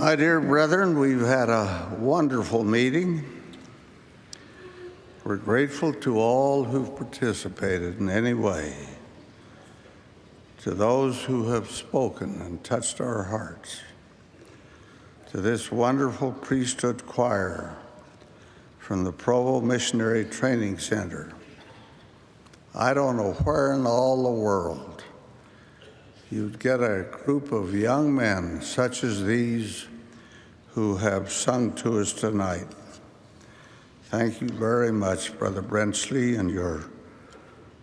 My dear brethren, we've had a wonderful meeting. We're grateful to all who've participated in any way, to those who have spoken and touched our hearts, to this wonderful priesthood choir from the Provo Missionary Training Center. I don't know where in all the world you'd get a group of young men such as these who have sung to us tonight. Thank you very much, Brother Brenchley, and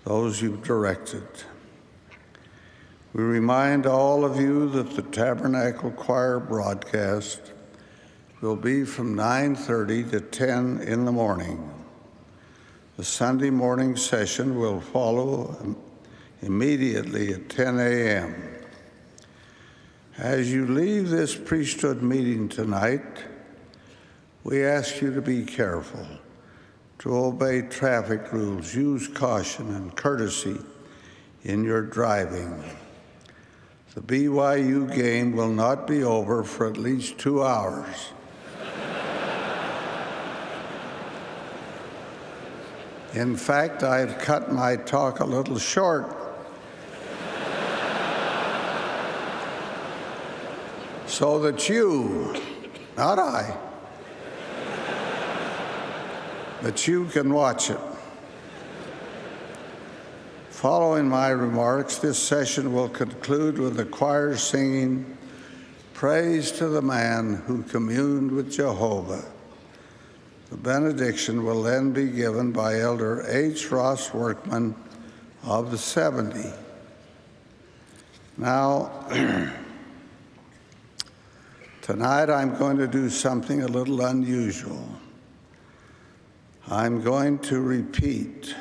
those you've directed. We remind all of you that the Tabernacle Choir broadcast will be from 9:30 to 10 in the morning. The Sunday morning session will follow immediately at 10 a.m. As you leave this priesthood meeting tonight, we ask you to be careful, to obey traffic rules, use caution and courtesy in your driving. The BYU game will not be over for at least 2 hours. In fact, I've cut my talk a little short so that you, not I, but you can watch it. Following my remarks, this session will conclude with the choir singing Praise to the Man Who Communed with Jehovah. The benediction will then be given by Elder H. Ross Workman of the 70. Now, tonight I'm going to do something a little unusual. I'm going to repeat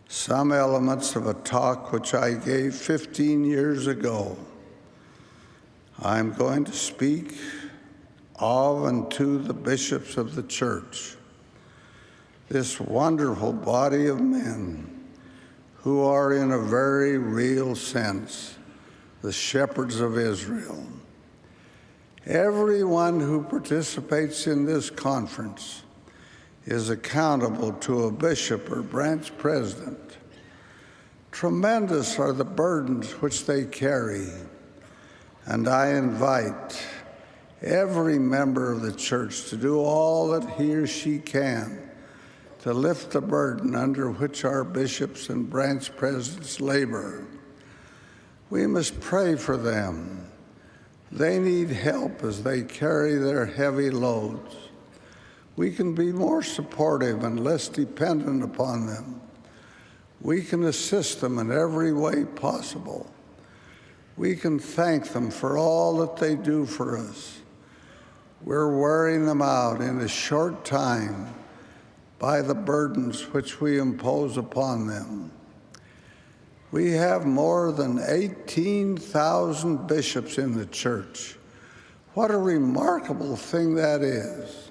some elements of a talk which I gave 15 years ago. I'm going to speak of and to the bishops of the church, this wonderful body of men who are in a very real sense the shepherds of Israel. Everyone who participates in this conference is accountable to a bishop or branch president. Tremendous are the burdens which they carry, and I invite every member of the church to do all that he or she can to lift the burden under which our bishops and branch presidents labor. We must pray for them. They need help as they carry their heavy loads. We can be more supportive and less dependent upon them. We can assist them in every way possible. We can thank them for all that they do for us. We're wearing them out in a short time by the burdens which we impose upon them. We have more than 18,000 bishops in the church. What a remarkable thing that is.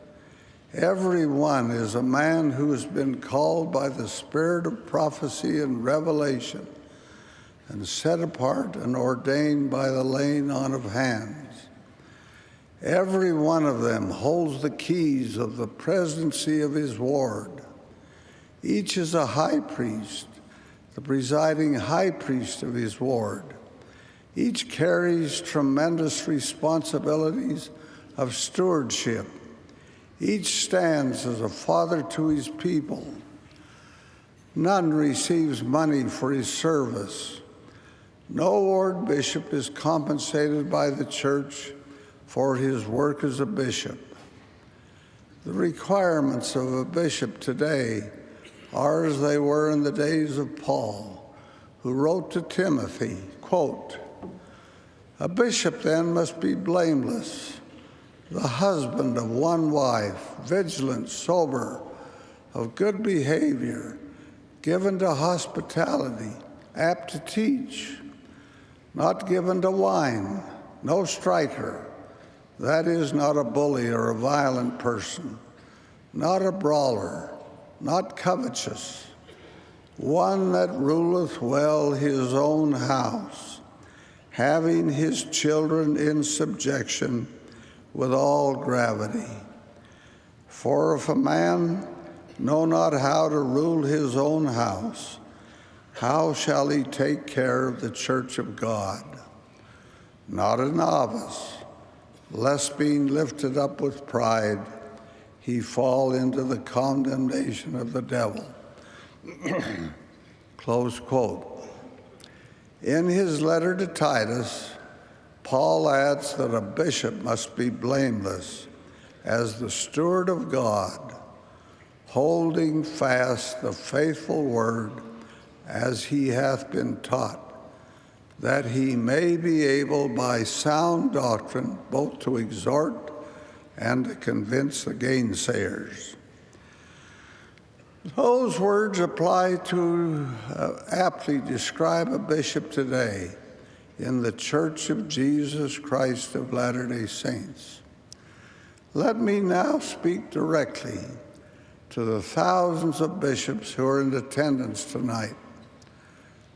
Every one is a man who has been called by the spirit of prophecy and revelation and set apart and ordained by the laying on of hands. Every one of them holds the keys of the presidency of his ward. Each is a high priest, the presiding high priest of his ward. Each carries tremendous responsibilities of stewardship. Each stands as a father to his people. None receives money for his service. No ward bishop is compensated by the church for his work as a bishop. The requirements of a bishop today are as they were in the days of Paul, who wrote to Timothy, quote, "A bishop then must be blameless, the husband of one wife, vigilant, sober, of good behavior, given to hospitality, apt to teach, not given to wine, no striker, that is, not a bully or a violent person, not a brawler, not covetous, one that ruleth well his own house, having his children in subjection with all gravity. For if a man know not how to rule his own house, how shall he take care of the church of God? Not a novice, lest being lifted up with pride, he fall into the condemnation of the devil. Close quote. In his letter to Titus, Paul adds that a bishop must be blameless as the steward of God, holding fast the faithful word as he hath been taught, that he may be able by sound doctrine both to exhort and to convince the gainsayers. Those words apply to aptly describe a bishop today in the Church of Jesus Christ of Latter-day Saints. Let me now speak directly to the thousands of bishops who are in attendance tonight.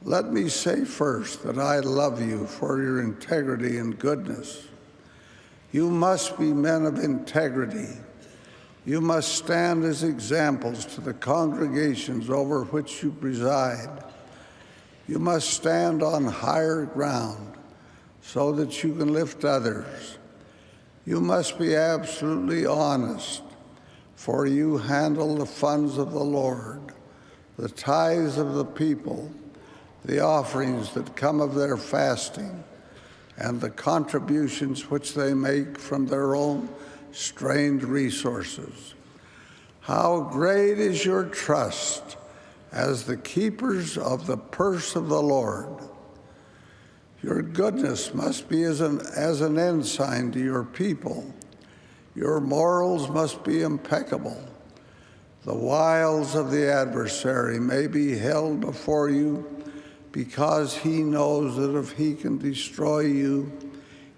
Let me say first that I love you for your integrity and goodness. You must be men of integrity. You must stand as examples to the congregations over which you preside. You must stand on higher ground so that you can lift others. You must be absolutely honest, for you handle the funds of the Lord, the tithes of the people, the offerings that come of their fasting, and the contributions which they make from their own strained resources. How great is your trust as the keepers of the purse of the Lord. Your goodness must be as an ensign to your people. Your morals must be impeccable. The wiles of the adversary may be held before you, because he knows that if he can destroy you,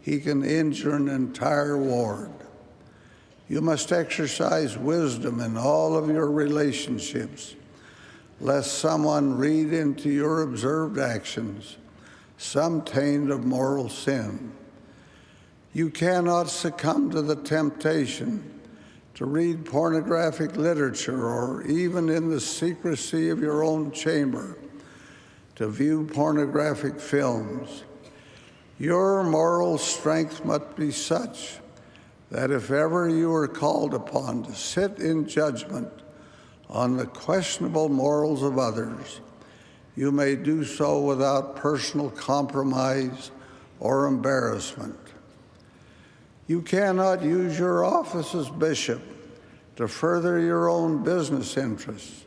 he can injure an entire ward. You must exercise wisdom in all of your relationships, lest someone read into your observed actions some taint of moral sin. You cannot succumb to the temptation to read pornographic literature, or even in the secrecy of your own chamber, to view pornographic films. Your moral strength must be such that if ever you are called upon to sit in judgment on the questionable morals of others, you may do so without personal compromise or embarrassment. You cannot use your office as bishop to further your own business interests,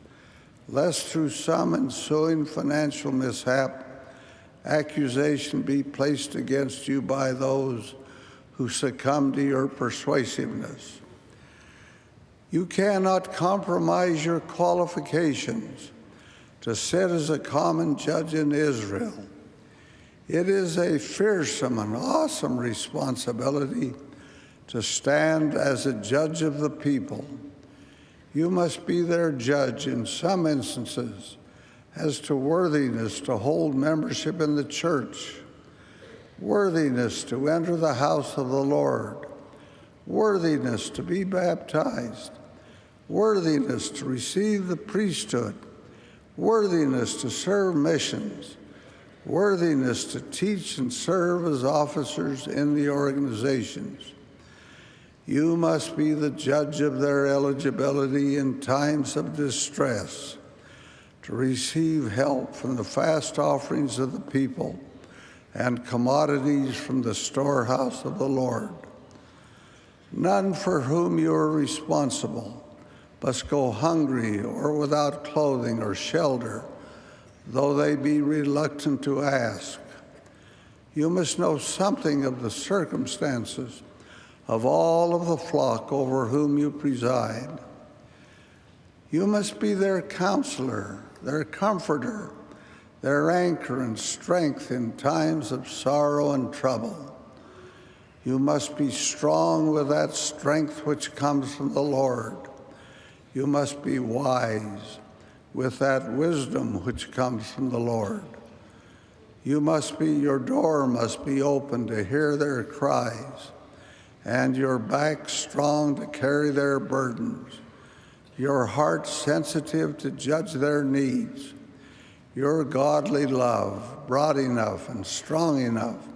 lest through some ensuing financial mishap, accusation be placed against you by those who succumb to your persuasiveness. You cannot compromise your qualifications to sit as a common judge in Israel. It is a fearsome and awesome responsibility to stand as a judge of the people. You must be their judge in some instances as to worthiness to hold membership in the church, worthiness to enter the house of the Lord, worthiness to be baptized, worthiness to receive the priesthood, worthiness to serve missions, worthiness to teach and serve as officers in the organizations. You must be the judge of their eligibility in times of distress, to receive help from the fast offerings of the people and commodities from the storehouse of the Lord. None for whom you are responsible must go hungry or without clothing or shelter, though they be reluctant to ask. You must know something of the circumstances of all of the flock over whom you preside. You must be their counselor, their comforter, their anchor and strength in times of sorrow and trouble. You must be strong with that strength which comes from the Lord. You must be wise with that wisdom which comes from the Lord. Your door must be open to hear their cries, and your back strong to carry their burdens, your heart sensitive to judge their needs, your godly love broad enough and strong enough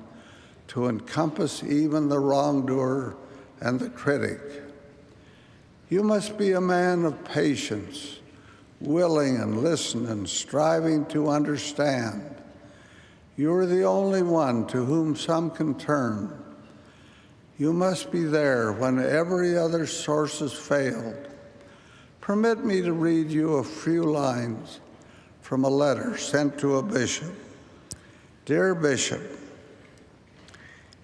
to encompass even the wrongdoer and the critic. You must be a man of patience, willing and listening and striving to understand. You are the only one to whom some can turn. You must be there when every other source has failed. Permit me to read you a few lines from a letter sent to a bishop. Dear Bishop,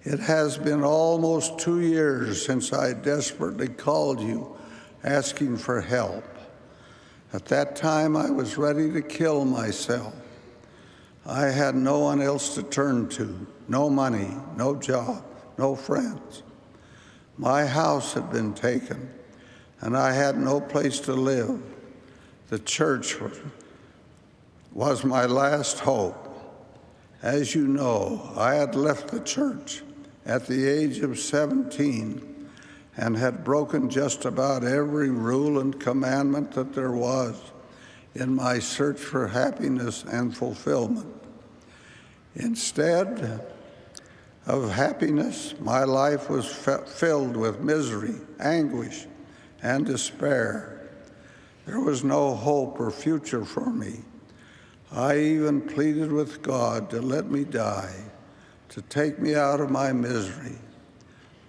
it has been almost 2 years since I desperately called you asking for help. At that time, I was ready to kill myself. I had no one else to turn to, no money, no job, no friends. My house had been taken, and I had no place to live. The church was my last hope. As you know, I had left the church at the age of 17 and had broken just about every rule and commandment that there was in my search for happiness and fulfillment. Instead of happiness, my life was filled with misery, anguish, and despair. There was no hope or future for me. I even pleaded with God to let me die, to take me out of my misery.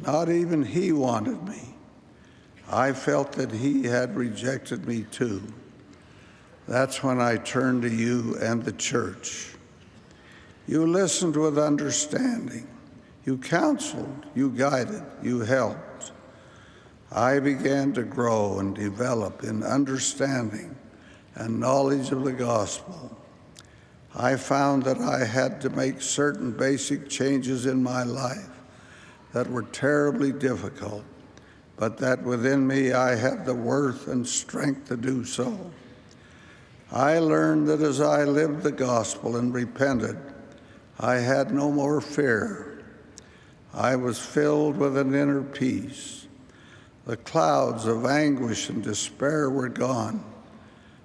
Not even He wanted me. I felt that He had rejected me too. That's when I turned to you and the church. You listened with understanding. You counseled, you guided, you helped. I began to grow and develop in understanding and knowledge of the gospel. I found that I had to make certain basic changes in my life that were terribly difficult, but that within me I had the worth and strength to do so. I learned that as I lived the gospel and repented, I had no more fear. I was filled with an inner peace. The clouds of anguish and despair were gone.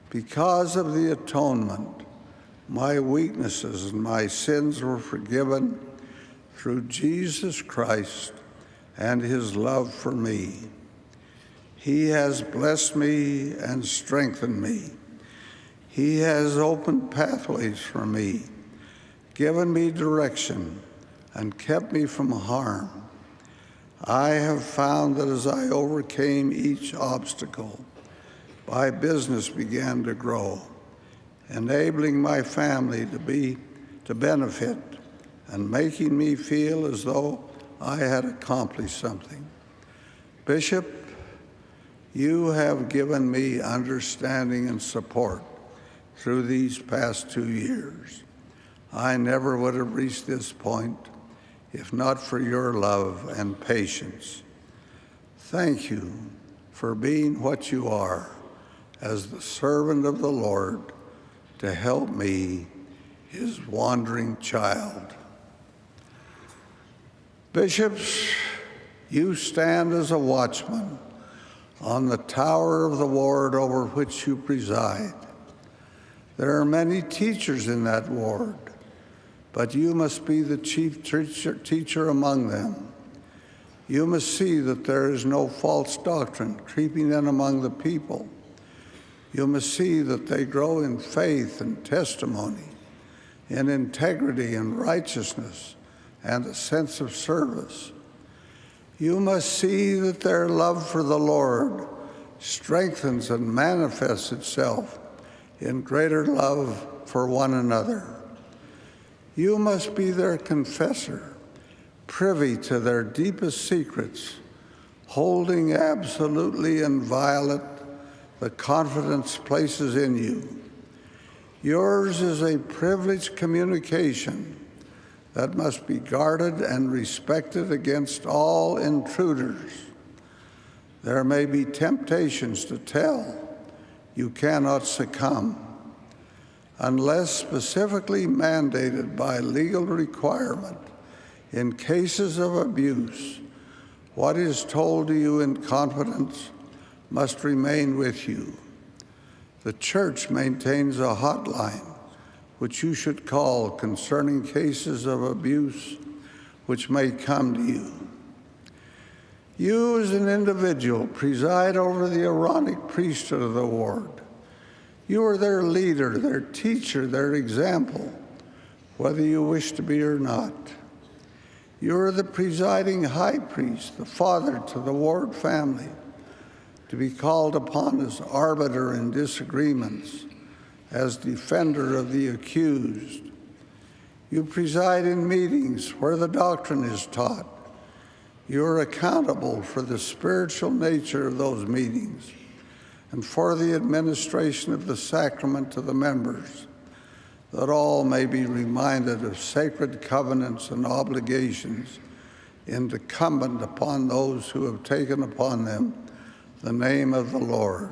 Because of the atonement, my weaknesses and my sins were forgiven through Jesus Christ and His love for me. He has blessed me and strengthened me. He has opened pathways for me, given me direction, and kept me from harm. I have found that as I overcame each obstacle, my business began to grow, enabling my family to benefit and making me feel as though I had accomplished something. Bishop, you have given me understanding and support through these past 2 years. I never would have reached this point if not for your love and patience. Thank you for being what you are as the servant of the Lord to help me, His wandering child. Bishops, you stand as a watchman on the tower of the ward over which you preside. There are many teachers in that ward, but you must be the chief teacher among them. You must see that there is no false doctrine creeping in among the people. You must see that they grow in faith and testimony, in integrity and righteousness, and a sense of service. You must see that their love for the Lord strengthens and manifests itself in greater love for one another. You must be their confessor, privy to their deepest secrets, holding absolutely inviolate the confidence places in you. Yours is a privileged communication that must be guarded and respected against all intruders. There may be temptations to tell. You cannot succumb. Unless specifically mandated by legal requirement, in cases of abuse, What is told to you in confidence must remain with you. The church maintains a hotline which you should call concerning cases of abuse which may come to you. You as an individual preside over the Aaronic priesthood of the ward. You are their leader, their teacher, their example, whether you wish to be or not. You are the presiding high priest, the father to the ward family, to be called upon as arbiter in disagreements, as defender of the accused. You preside in meetings where the doctrine is taught. You are accountable for the spiritual nature of those meetings and for the administration of the sacrament to the members, that all may be reminded of sacred covenants and obligations incumbent upon those who have taken upon them the name of the Lord.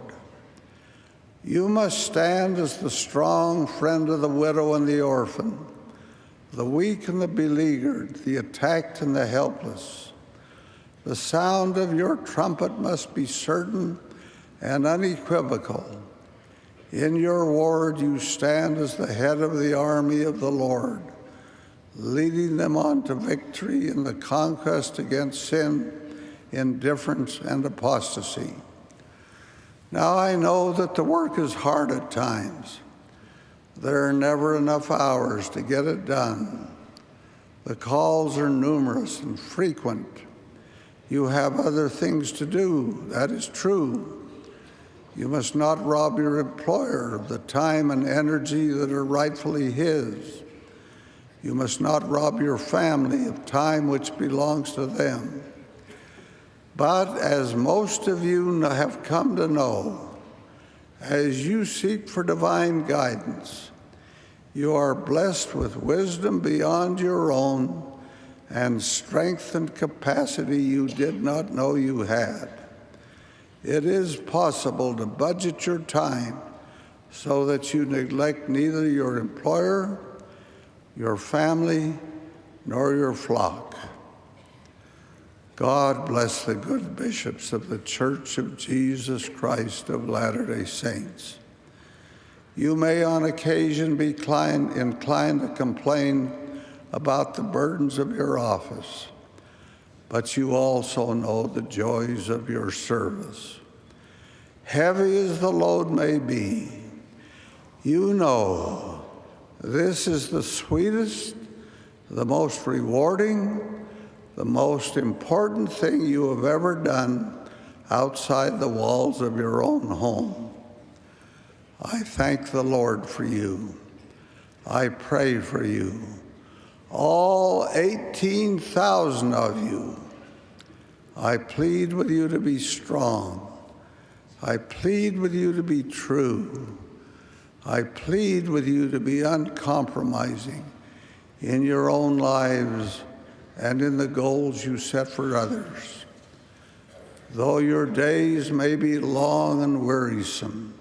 You must stand as the strong friend of the widow and the orphan, the weak and the beleaguered, the attacked and the helpless. The sound of your trumpet must be certain and unequivocal. In your ward you stand as the head of the army of the Lord, leading them on to victory in the conquest against sin, indifference, and apostasy. Now I know that the work is hard at times. There are never enough hours to get it done. The calls are numerous and frequent. You have other things to do, that is true. You must not rob your employer of the time and energy that are rightfully his. You must not rob your family of time which belongs to them. But as most of you have come to know, as you seek for divine guidance, you are blessed with wisdom beyond your own and strength and capacity you did not know you had. It is possible to budget your time so that you neglect neither your employer, your family, nor your flock. God bless the good bishops of the Church of Jesus Christ of Latter-day Saints. You may on occasion be inclined to complain about the burdens of your office, but you also know the joys of your service. Heavy as the load may be, you know this is the sweetest, the most rewarding, the most important thing you have ever done outside the walls of your own home. I thank the Lord for you. I pray for you. All 18,000 of you, I plead with you to be strong. I plead with you to be true. I plead with you to be uncompromising in your own lives and in the goals you set for others. Though your days may be long and wearisome,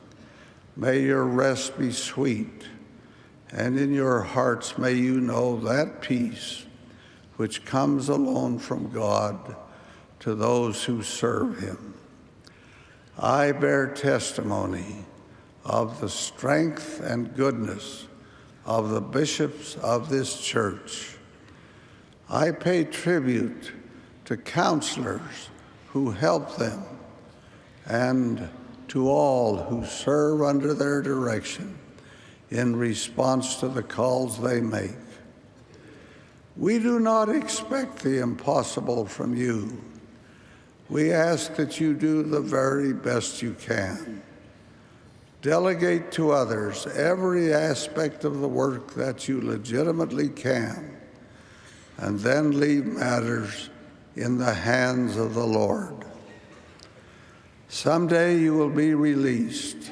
may your rest be sweet, and in your hearts may you know that peace which comes alone from God to those who serve him. I bear testimony of the strength and goodness of the bishops of this church. I pay tribute to counselors who help them and to all who serve under their direction in response to the calls they make. We do not expect the impossible from you. We ask that you do the very best you can. Delegate to others every aspect of the work that you legitimately can, and then leave matters in the hands of the Lord. Someday you will be released.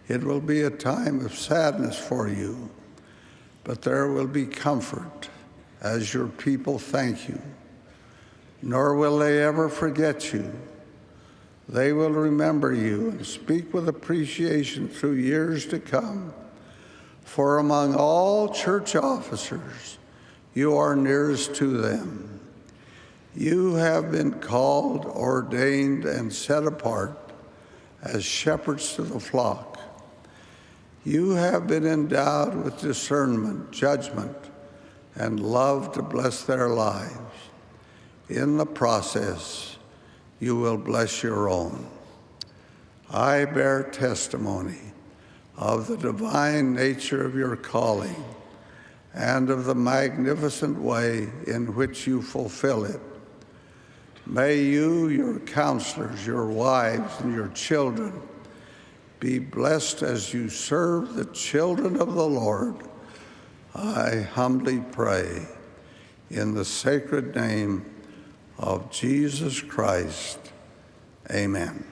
It will be a time of sadness for you, but there will be comfort as your people thank you. Nor will they ever forget you. They will remember you and speak with appreciation through years to come. For among all church officers, you are nearest to them. You have been called, ordained, and set apart as shepherds to the flock. You have been endowed with discernment, judgment, and love to bless their lives. In the process, you will bless your own. I bear testimony of the divine nature of your calling and of the magnificent way in which you fulfill it. May you, your counselors, your wives, and your children be blessed as you serve the children of the Lord. I humbly pray in the sacred name of Jesus Christ. Amen.